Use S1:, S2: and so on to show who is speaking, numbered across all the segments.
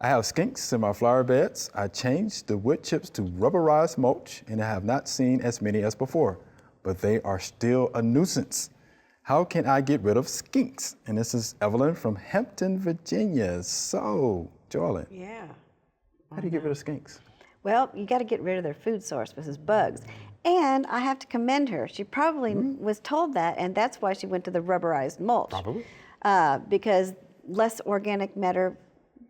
S1: I have skinks in my flower beds. I changed the wood chips to rubberized mulch, and I have not seen as many as before, but they are still a nuisance. How can I get rid of skinks? And this is Evelyn from Hampton, Virginia. So, Joellen,
S2: Yeah.
S1: how do you get rid of skinks?
S2: Well, you got to get rid of their food source, which is bugs. And I have to commend her. She probably was told that, and that's why she went to the rubberized mulch.
S1: Probably.
S2: Because less organic matter,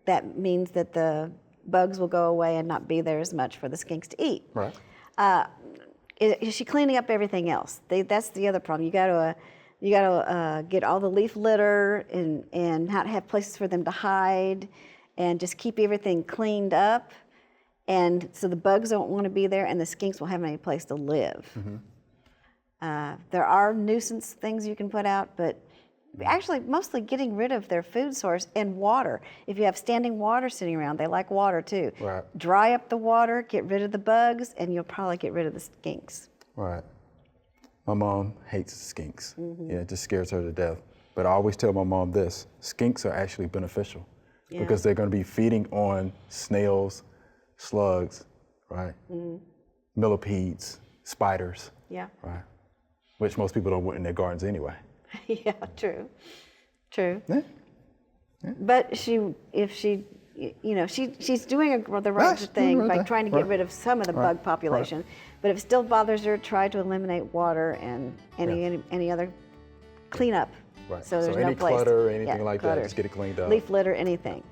S2: that means that the bugs will go away and not be there as much for the skinks to eat.
S1: Right.
S2: Is she cleaning up everything else? That's the other problem. You got to get all the leaf litter and not have places for them to hide, and just keep everything cleaned up. And so the bugs don't want to be there, and the skinks won't have any place to live. There are nuisance things you can put out, but actually mostly getting rid of their food source and water. If you have standing water sitting around, they like water too.
S1: Right.
S2: Dry up the water, get rid of the bugs, and you'll probably get rid of the skinks.
S1: Right. My mom hates skinks. Yeah, it just scares her to death. But I always tell my mom this, skinks are actually beneficial because they're going to be feeding on snails, slugs, right? Millipedes, spiders, right? Which most people don't want in their gardens anyway.
S2: Yeah, true.
S1: Yeah.
S2: But if she's doing the right thing by trying to get rid of some of the bug population. But if it still bothers her, try to eliminate water and any other cleanup.
S1: Right.
S2: So there's
S1: so
S2: no
S1: any
S2: place.
S1: clutter, anything like
S2: clutter.
S1: that, just get it cleaned up.
S2: Leaf litter, anything.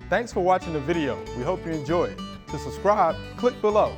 S1: Thanks for watching the video. We hope you enjoyed. To subscribe, click below.